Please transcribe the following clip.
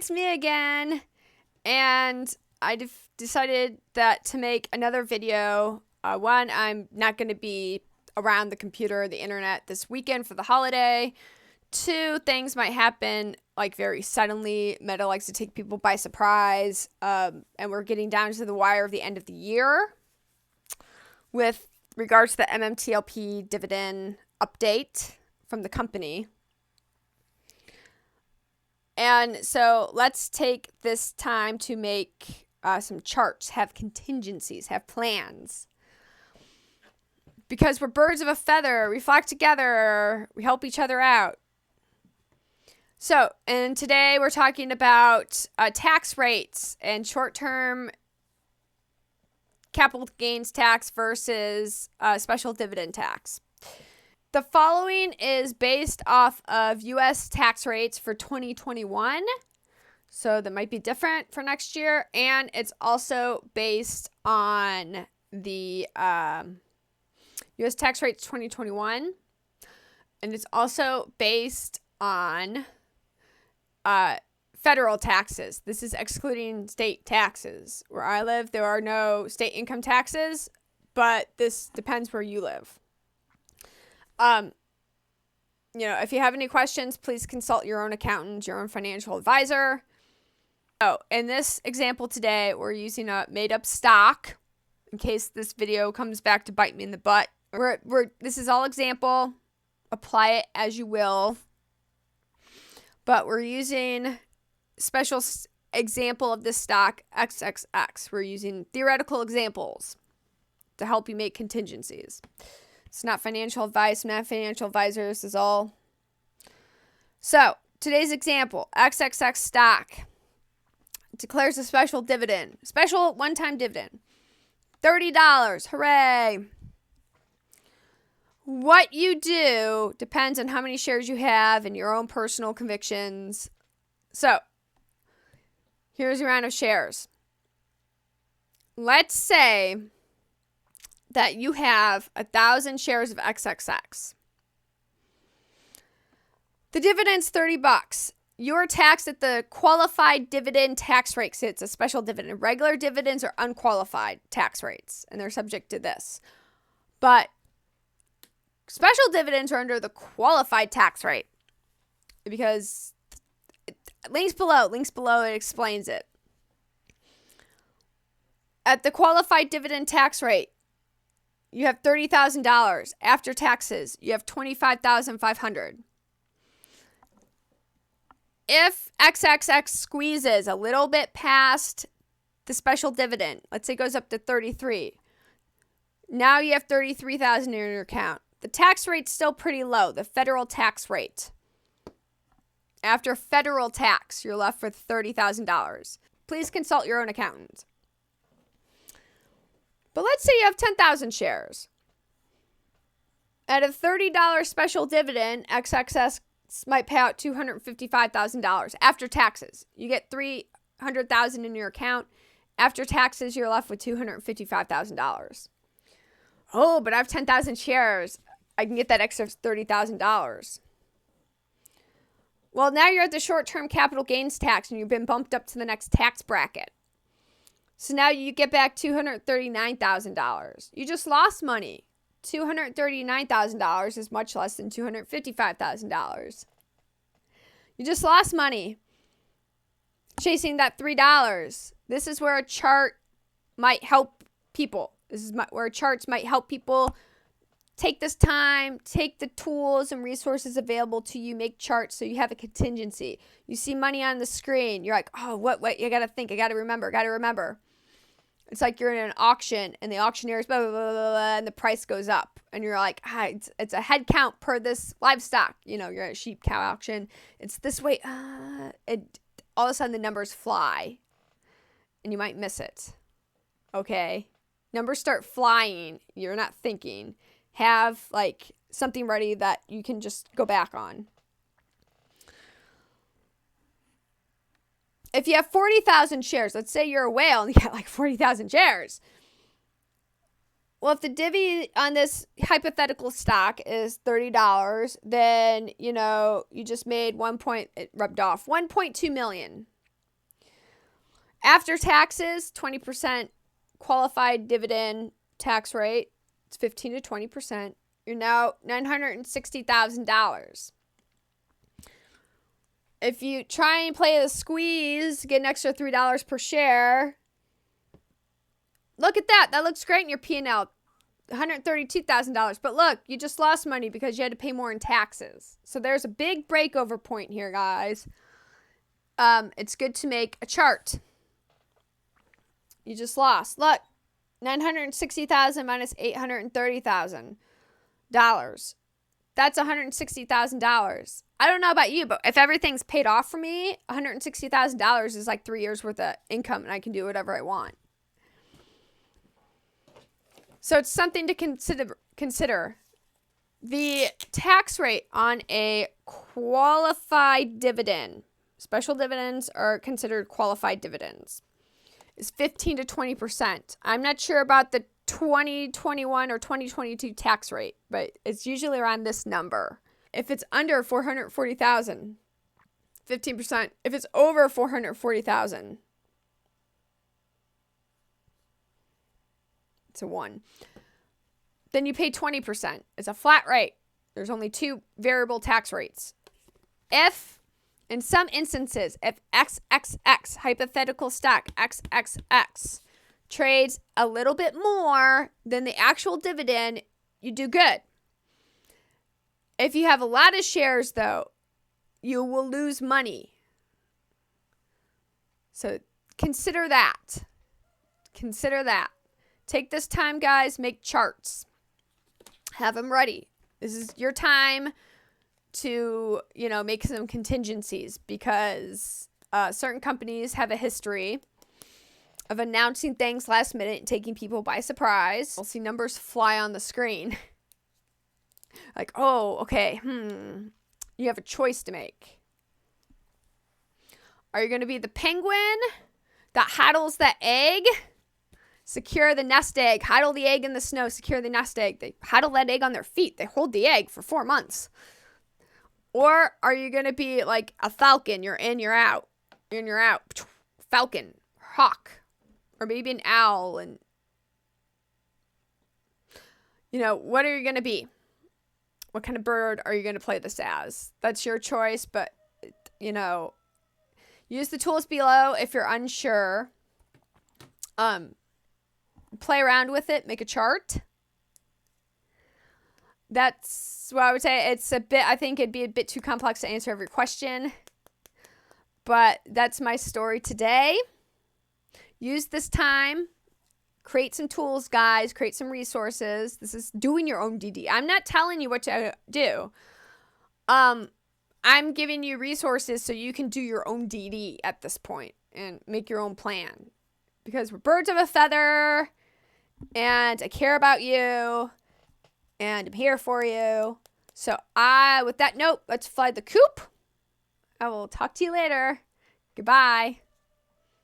it's me again, and I decided that to make another video. One, I'm not going to be around the computer or the internet this weekend for the holiday. Two, things might happen like very suddenly. Meta likes to take people by surprise, and we're getting down to the wire of the end of the year with regards to the MMTLP dividend update from the company. And so let's take this time to make some charts, have contingencies, have plans. Because we're birds of a feather, we flock together, we help each other out. So, and today we're talking about tax rates and short-term capital gains tax versus special dividend tax. The following is based off of U.S. tax rates for 2021. So that might be different for next year. And it's also based on the U.S. tax rates 2021. And it's also based on federal taxes. This is excluding state taxes. Where I live, there are no state income taxes, but this depends where you live. If you have any questions, please consult your own accountant, your own financial advisor. So in this example today, we're using a made-up stock in case this video comes back to bite me in the butt. This is all example. Apply it as you will. But we're using special example of this stock, XXX. We're using theoretical examples to help you make contingencies. It's not financial advice. I'm not a financial advisor. This is all. So, today's example, XXX stock declares a special dividend. Special one-time dividend. $30. Hooray. What you do depends on how many shares you have and your own personal convictions. So, here's your round of shares. Let's say that you have 1,000 shares of XXX. The dividend's $30. You're taxed at the qualified dividend tax rate. So it's a special dividend. Regular dividends are unqualified tax rates, and they're subject to this. But special dividends are under the qualified tax rate because links below, it explains it. At the qualified dividend tax rate, you have $30,000. After taxes, you have $25,500. If XXX squeezes a little bit past the special dividend, let's say it goes up to 33, now you have $33,000 in your account. The tax rate's still pretty low, the federal tax rate. After federal tax, you're left with $30,000. Please consult your own accountant. But let's say you have 10,000 shares. At a $30 special dividend, XXX might pay out $255,000 after taxes. You get $300,000 in your account. After taxes, you're left with $255,000. Oh, but I have 10,000 shares. I can get that extra $30,000. Well, now you're at the short-term capital gains tax and you've been bumped up to the next tax bracket. So now you get back $239,000. You just lost money. $239,000 is much less than $255,000. You just lost money chasing that $3. This is where a chart might help people. This is where charts might help people take this time, take the tools and resources available to you, make charts so you have a contingency. You see money on the screen. You're like, oh, what? You got to think. I got to remember. It's like you're in an auction and the auctioneer's blah, blah, blah, blah, blah, and the price goes up. And you're like, it's a head count per this livestock. You're at a sheep cow auction. It's this way. All of a sudden the numbers fly and you might miss it. Okay. Numbers start flying. You're not thinking. Have like something ready that you can just go back on. If you have 40,000 shares, let's say you're a whale and you got like 40,000 shares. Well, if the divvy on this hypothetical stock is $30, then, you just made it rubbed off $1.2 million. After taxes, 20% qualified dividend tax rate. It's 15 to 20%. You're now $960,000. If you try and play the squeeze, get an extra $3 per share. Look at that. That looks great in your P&L. $132,000. But look, you just lost money because you had to pay more in taxes. So there's a big breakover point here, guys. It's good to make a chart. You just lost. Look, $960,000 minus $830,000. That's $160,000. I don't know about you, but if everything's paid off for me, $160,000 is like 3 years worth of income, and I can do whatever I want. So it's something to consider. The tax rate on a qualified dividend, special dividends are considered qualified dividends, is 15 to 20%. I'm not sure about the 2021 or 2022 tax rate, but it's usually around this number. If it's under 440,000, 15%. If it's over 440,000, it's a 1. Then you pay 20%. It's a flat rate. There's only 2 variable tax rates. If, in some instances, if XXX, hypothetical stock XXX, trades a little bit more than the actual dividend, you do good. If you have a lot of shares, though, you will lose money. So consider that. Consider that. Take this time, guys. Make charts. Have them ready. This is your time to, make some contingencies, because certain companies have a history of announcing things last minute and taking people by surprise. We'll see numbers fly on the screen. Like, oh, okay, you have a choice to make. Are you going to be the penguin that huddles the egg? Secure the nest egg. Huddle the egg in the snow. Secure the nest egg. They huddle that egg on their feet. They hold the egg for 4 months. Or are you going to be like a falcon? You're in, you're out. You're in, you're out. Falcon. Hawk. Or maybe an owl. And, what are you going to be? What kind of bird are you going to play this as? That's your choice, but, use the tools below if you're unsure. Play around with it. Make a chart. That's what I would say. I think it'd be a bit too complex to answer every question. But that's my story today. Use this time. Create some tools, guys. Create some resources. This is doing your own DD. I'm not telling you what to do. I'm giving you resources so you can do your own DD at this point and make your own plan. Because we're birds of a feather, and I care about you, and I'm here for you. So with that note, let's fly the coop. I will talk to you later. Goodbye.